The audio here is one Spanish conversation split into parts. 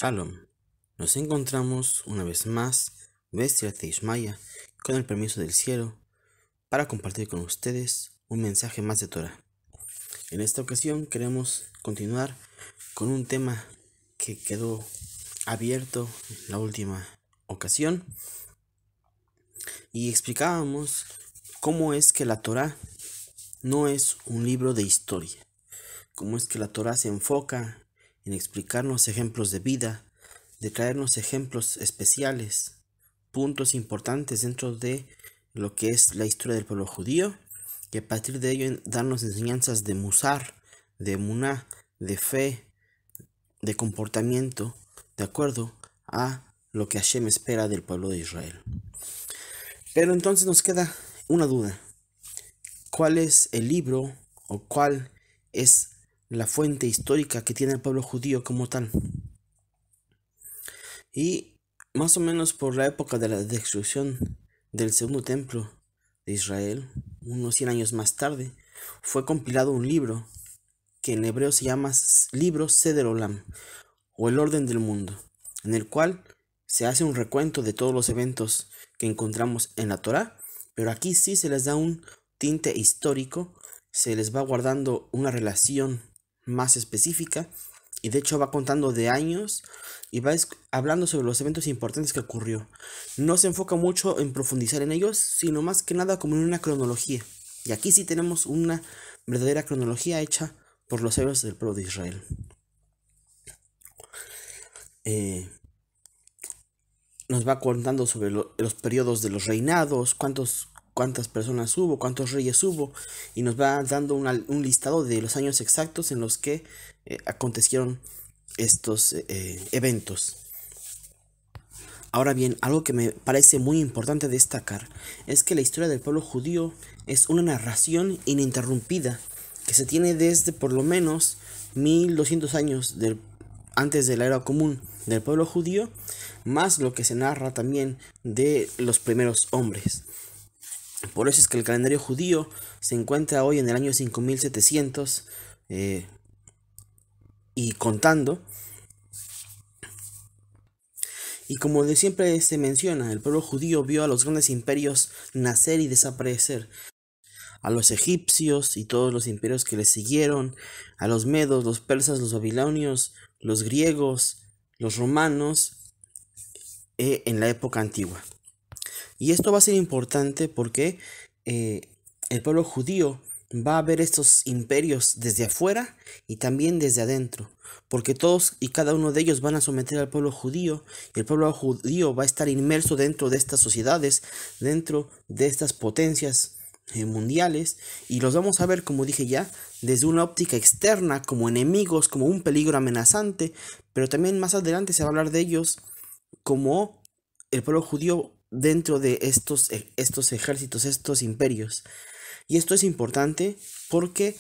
Shalom. Nos encontramos una vez más, Bestia Teishmaya, con el permiso del cielo, para compartir con ustedes un mensaje más de Torah. En esta ocasión queremos continuar con un tema que quedó abierto en la última ocasión y explicábamos cómo es que la Torah no es un libro de historia, cómo es que la Torah se enfoca en explicarnos ejemplos de vida, de traernos ejemplos especiales, puntos importantes dentro de lo que es la historia del pueblo judío, y a partir de ello darnos enseñanzas de musar, de emuná, de fe, de comportamiento, de acuerdo a lo que Hashem espera del pueblo de Israel. Pero entonces nos queda una duda: ¿cuál es el libro o cuál es la fuente histórica que tiene el pueblo judío como tal? Y más o menos por la época de la destrucción del segundo templo de Israel, unos 100 años más tarde, fue compilado un libro que en hebreo se llama libro Seder Olam, o el orden del mundo, en el cual se hace un recuento de todos los eventos que encontramos en la Torá, pero aquí sí se les da un tinte histórico, se les va guardando una relación más específica, y de hecho va contando de años y va hablando sobre los eventos importantes que ocurrió. No se enfoca mucho en profundizar en ellos, sino más que nada como en una cronología. Y aquí sí tenemos una verdadera cronología hecha por los héroes del pueblo de Israel. Nos va contando sobre los periodos de los reinados, cuántas personas hubo, cuántos reyes hubo, y nos va dando un listado de los años exactos en los que acontecieron estos eventos. Ahora bien, algo que me parece muy importante destacar es que la historia del pueblo judío es una narración ininterrumpida que se tiene desde por lo menos 1200 años antes de la era común del pueblo judío, más lo que se narra también de los primeros hombres. Por eso es que el calendario judío se encuentra hoy en el año 5700 y contando. Y como de siempre se menciona, el pueblo judío vio a los grandes imperios nacer y desaparecer, a los egipcios y todos los imperios que les siguieron, a los medos, los persas, los babilonios, los griegos, los romanos, en la época antigua. Y esto va a ser importante porque el pueblo judío va a ver estos imperios desde afuera y también desde adentro, porque todos y cada uno de ellos van a someter al pueblo judío, y el pueblo judío va a estar inmerso dentro de estas sociedades, dentro de estas potencias mundiales, y los vamos a ver, como dije ya, desde una óptica externa, como enemigos, como un peligro amenazante, pero también más adelante se va a hablar de ellos como el pueblo judío dentro de estos ejércitos, estos imperios. Y esto es importante porque,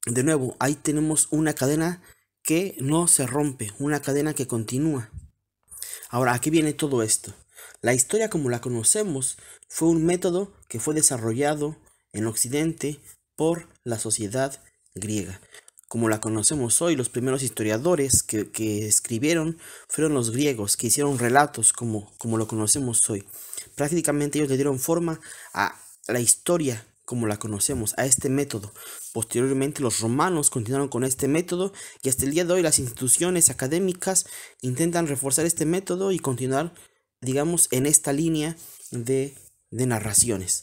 de nuevo, ahí tenemos una cadena que no se rompe, una cadena que continúa. Ahora, ¿a qué viene todo esto? La historia como la conocemos fue un método que fue desarrollado en Occidente por la sociedad griega. Como la conocemos hoy, los primeros historiadores que escribieron fueron los griegos, que hicieron relatos como lo conocemos hoy. Prácticamente ellos le dieron forma a la historia como la conocemos, a este método. Posteriormente los romanos continuaron con este método, y hasta el día de hoy las instituciones académicas intentan reforzar este método y continuar, digamos, en esta línea de narraciones.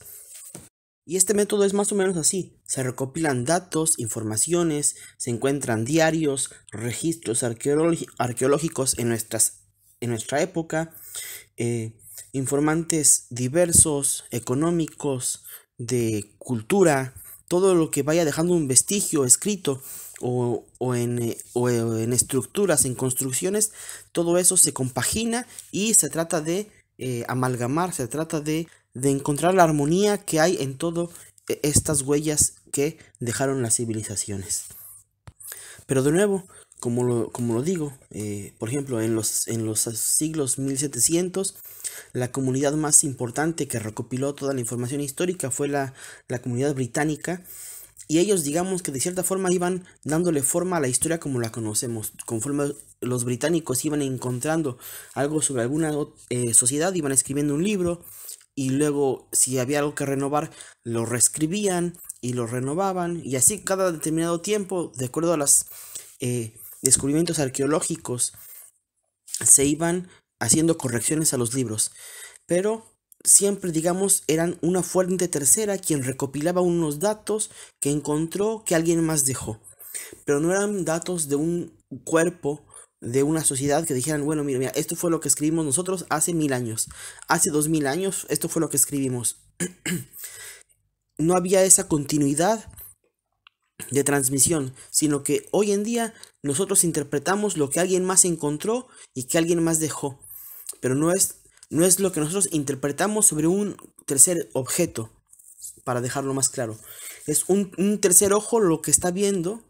Y este método es más o menos así: se recopilan datos, informaciones, se encuentran diarios, registros arqueológicos en nuestra época, informantes diversos, económicos, de cultura, todo lo que vaya dejando un vestigio escrito o en estructuras, en construcciones, todo eso se compagina y se trata de amalgamar, se trata de encontrar la armonía que hay en todas estas huellas que dejaron las civilizaciones. Pero de nuevo, como lo digo, por ejemplo, en los siglos 1700, la comunidad más importante que recopiló toda la información histórica fue la comunidad británica, Y ellos, digamos que de cierta forma iban dándole forma a la historia como la conocemos. Conforme los británicos iban encontrando algo sobre alguna sociedad, iban escribiendo un libro y luego si había algo que renovar, lo reescribían y lo renovaban. Y así cada determinado tiempo, de acuerdo a los descubrimientos arqueológicos, se iban haciendo correcciones a los libros. Pero siempre, digamos, eran una fuente tercera quien recopilaba unos datos que encontró que alguien más dejó. Pero no eran datos de un cuerpo, de una sociedad que dijeran, bueno, mira, esto fue lo que escribimos nosotros hace 1000 años. Hace 2000 años, esto fue lo que escribimos. No había esa continuidad de transmisión, sino que hoy en día nosotros interpretamos lo que alguien más encontró y que alguien más dejó. Pero no es lo que nosotros interpretamos sobre un tercer objeto, para dejarlo más claro. Es un tercer ojo lo que está viendo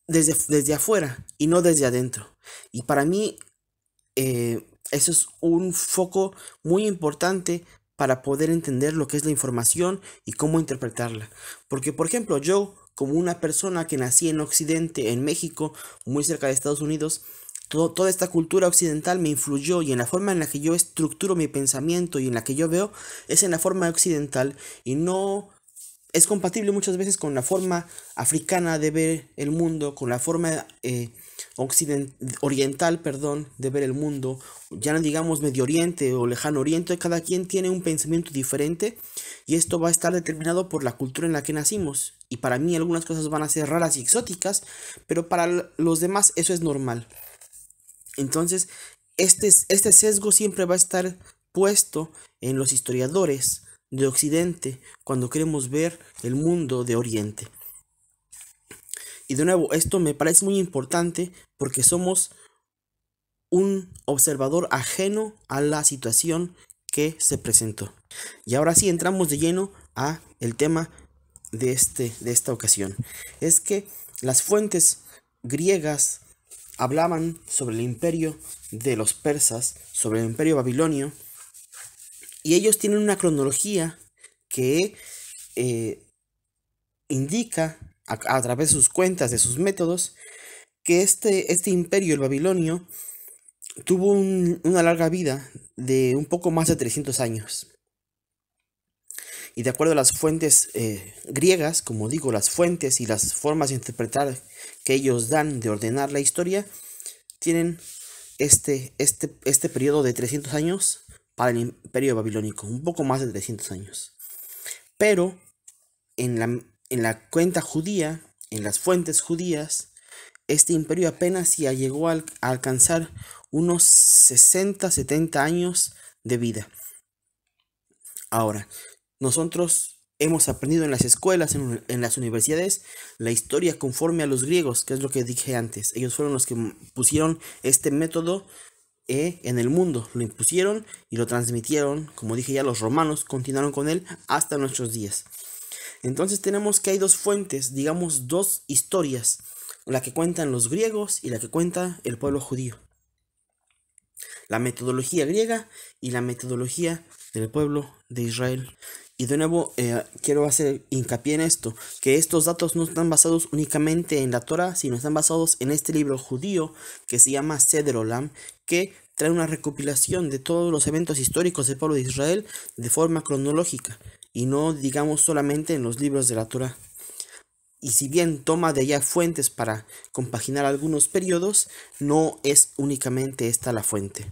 desde afuera y no desde adentro. Y para mí eso es un foco muy importante para poder entender lo que es la información y cómo interpretarla. Porque, por ejemplo, yo, como una persona que nací en Occidente, en México, muy cerca de Estados Unidos, toda esta cultura occidental me influyó y en la forma en la que yo estructuro mi pensamiento y en la que yo veo es en la forma occidental y no es compatible muchas veces con la forma africana de ver el mundo, con la forma oriental, perdón, de ver el mundo, ya no digamos Medio Oriente o Lejano Oriente. Cada quien tiene un pensamiento diferente y esto va a estar determinado por la cultura en la que nacimos. Y para mí algunas cosas van a ser raras y exóticas, pero para los demás eso es normal. Entonces, este sesgo siempre va a estar puesto en los historiadores de Occidente cuando queremos ver el mundo de Oriente. Y de nuevo, esto me parece muy importante porque somos un observador ajeno a la situación que se presentó. Y ahora sí entramos de lleno a el tema de esta ocasión. Es que las fuentes griegas hablaban sobre el imperio de los persas, sobre el imperio babilonio, y ellos tienen una cronología que indica a través de sus cuentas, de sus métodos, que este imperio, el babilonio, tuvo una larga vida de un poco más de 300 años. Y de acuerdo a las fuentes griegas, como digo, las fuentes y las formas de interpretar que ellos dan de ordenar la historia, tienen este periodo de 300 años para el imperio babilónico, un poco más de 300 años. Pero en la cuenta judía, en las fuentes judías, este imperio apenas ya llegó a alcanzar unos 60-70 años de vida. Ahora, nosotros hemos aprendido en las escuelas, en las universidades, la historia conforme a los griegos, que es lo que dije antes. Ellos fueron los que pusieron este método en el mundo, lo impusieron y lo transmitieron. Como dije ya, los romanos continuaron con él hasta nuestros días. Entonces tenemos que hay dos fuentes, digamos dos historias, la que cuentan los griegos y la que cuenta el pueblo judío. La metodología griega y la metodología del pueblo de Israel. Y de nuevo quiero hacer hincapié en esto, que estos datos no están basados únicamente en la Torah, sino están basados en este libro judío que se llama Seder Olam, que trae una recopilación de todos los eventos históricos del pueblo de Israel de forma cronológica, y no digamos solamente en los libros de la Torah. Y si bien toma de allá fuentes para compaginar algunos periodos, no es únicamente esta la fuente.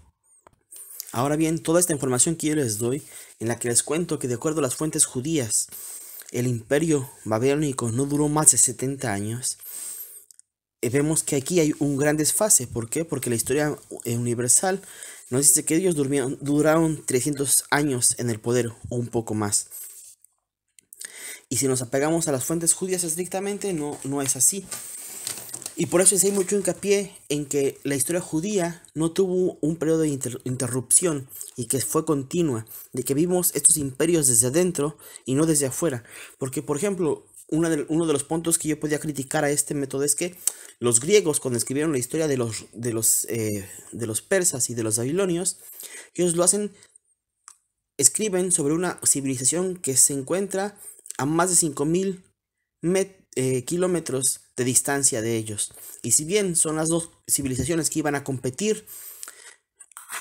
Ahora bien, toda esta información que yo les doy, en la que les cuento que de acuerdo a las fuentes judías, el imperio babilónico no duró más de 70 años, vemos que aquí hay un gran desfase. ¿Por qué? Porque la historia universal nos dice que ellos duraron 300 años en el poder o un poco más. Y si nos apegamos a las fuentes judías estrictamente, no es así. Y por eso hay mucho hincapié en que la historia judía no tuvo un periodo de interrupción y que fue continua, de que vimos estos imperios desde adentro y no desde afuera. Porque, por ejemplo, uno de los puntos que yo podía criticar a este método es que los griegos, cuando escribieron la historia de los persas y de los babilonios, ellos escriben sobre una civilización que se encuentra a más de 5000 kilómetros de distancia de ellos. Y si bien son las dos civilizaciones que iban a competir,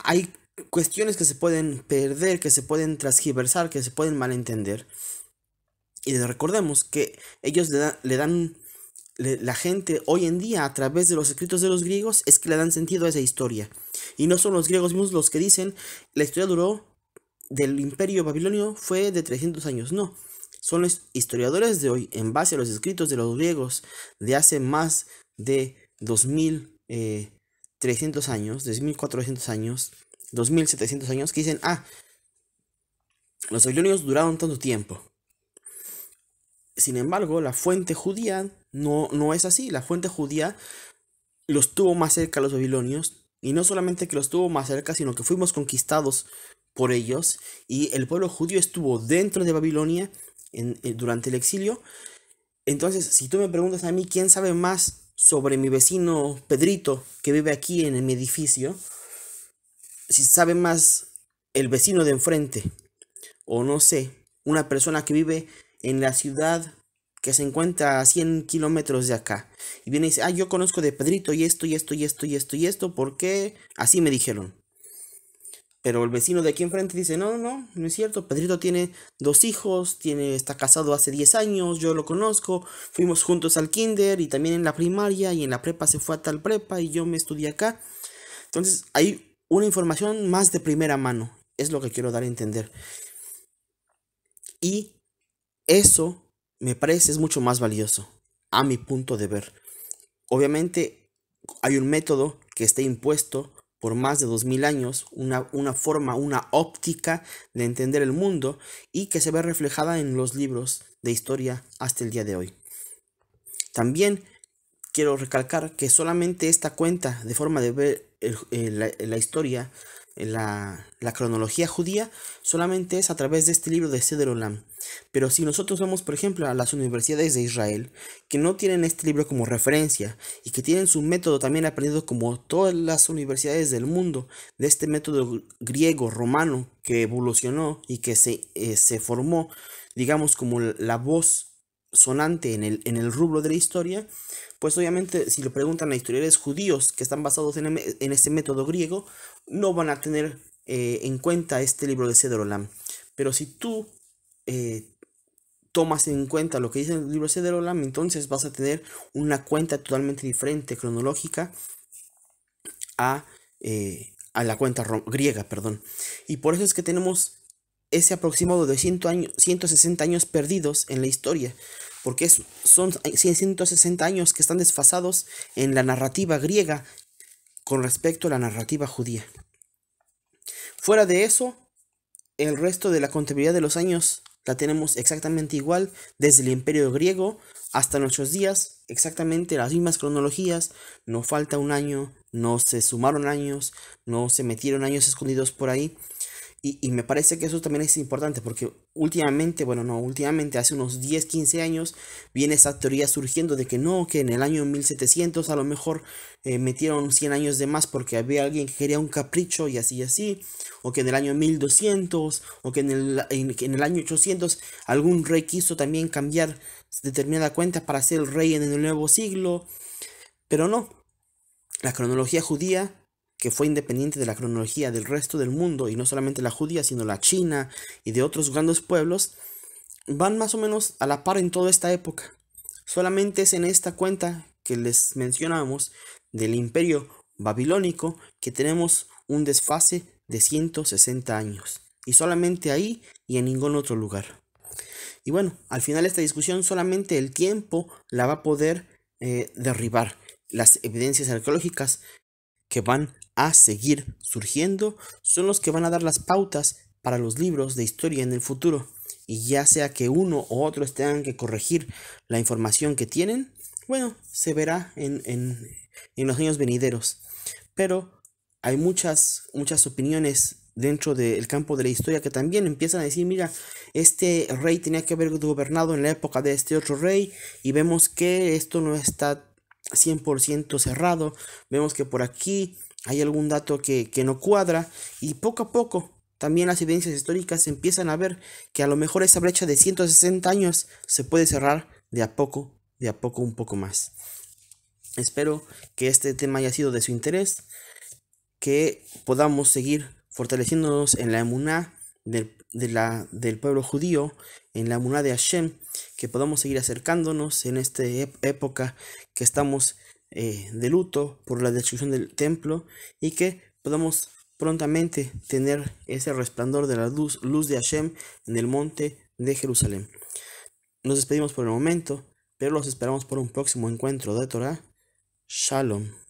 hay cuestiones que se pueden perder, que se pueden transgiversar, que se pueden malentender. Y recordemos que ellos la gente hoy en día, a través de los escritos de los griegos, es que le dan sentido a esa historia. Y no son los griegos mismos los que dicen la historia del imperio babilonio fue de 300 años. No, son los historiadores de hoy, en base a los escritos de los griegos de hace más de 2300 años, 2400 años, 2700 años, que dicen, los babilonios duraron tanto tiempo. Sin embargo, la fuente judía no es así. La fuente judía los tuvo más cerca a los babilonios. Y no solamente que los tuvo más cerca, sino que fuimos conquistados por ellos. Y el pueblo judío estuvo dentro de Babilonia durante el exilio. Entonces, si tú me preguntas a mí quién sabe más sobre mi vecino Pedrito que vive aquí en mi edificio, si sabe más el vecino de enfrente, o no sé, una persona que vive en la ciudad que se encuentra a 100 kilómetros de acá, y viene y dice, yo conozco de Pedrito y esto, y esto, y esto, y esto, y esto, porque así me dijeron. Pero el vecino de aquí enfrente dice, no es cierto, Pedrito tiene 2 hijos, está casado hace 10 años, yo lo conozco, fuimos juntos al kinder y también en la primaria y en la prepa se fue a tal prepa y yo me estudié acá. Entonces hay una información más de primera mano, es lo que quiero dar a entender. Y eso me parece es mucho más valioso, a mi punto de ver. Obviamente hay un método que está impuesto por más de 2000 años, una forma, una óptica de entender el mundo y que se ve reflejada en los libros de historia hasta el día de hoy. También quiero recalcar que solamente esta cuenta de forma de ver la historia, la cronología judía, solamente es a través de este libro de Seder Olam. Pero si nosotros vamos, por ejemplo, a las universidades de Israel, que no tienen este libro como referencia y que tienen su método también aprendido como todas las universidades del mundo, de este método griego, romano, que evolucionó y que se formó, digamos, como la voz sonante en el rubro de la historia, pues obviamente si le preguntan a historiadores judíos que están basados en este método griego, no van a tener en cuenta este libro de Seder Olam. Pero si tú tomas en cuenta lo que dice el libro de Seder Olam, entonces vas a tener una cuenta totalmente diferente, cronológica, a la cuenta griega, perdón. Y por eso es que tenemos ese aproximado de 160 años perdidos en la historia, porque son 160 años que están desfasados en la narrativa griega con respecto a la narrativa judía. Fuera de eso, el resto de la contabilidad de los años la tenemos exactamente igual, desde el imperio griego hasta nuestros días, exactamente las mismas cronologías, no falta un año, no se sumaron años, no se metieron años escondidos por ahí. Y me parece que eso también es importante porque últimamente, hace unos 10, 15 años viene esa teoría surgiendo de que no, que en el año 1700 a lo mejor metieron 100 años de más porque había alguien que quería un capricho y así, o que en el año 1200, o que en el año 800 algún rey quiso también cambiar determinada cuenta para ser el rey en el nuevo siglo, pero no, la cronología judía, que fue independiente de la cronología del resto del mundo, y no solamente la judía, sino la china y de otros grandes pueblos, van más o menos a la par en toda esta época. Solamente es en esta cuenta que les mencionamos del imperio babilónico que tenemos un desfase de 160 años. Y solamente ahí y en ningún otro lugar. Y bueno, al final de esta discusión solamente el tiempo la va a poder derribar. Las evidencias arqueológicas que van a seguir surgiendo son los que van a dar las pautas para los libros de historia en el futuro, y ya sea que uno u otros tengan que corregir la información que tienen, bueno, se verá en los años venideros. Pero hay muchas opiniones dentro del campo de la historia que también empiezan a decir, mira, este rey tenía que haber gobernado en la época de este otro rey, y vemos que esto no está 100% cerrado, vemos que por aquí hay algún dato que no cuadra, y poco a poco también las evidencias históricas empiezan a ver que a lo mejor esa brecha de 160 años se puede cerrar de a poco, un poco más. Espero que este tema haya sido de su interés, que podamos seguir fortaleciéndonos en la emuná del pueblo judío, en la emuná de Hashem, que podamos seguir acercándonos en esta época que estamos de luto por la destrucción del templo, y que podamos prontamente tener ese resplandor de la luz de Hashem en el monte de Jerusalén. Nos despedimos por el momento, pero los esperamos por un próximo encuentro de Torah. Shalom.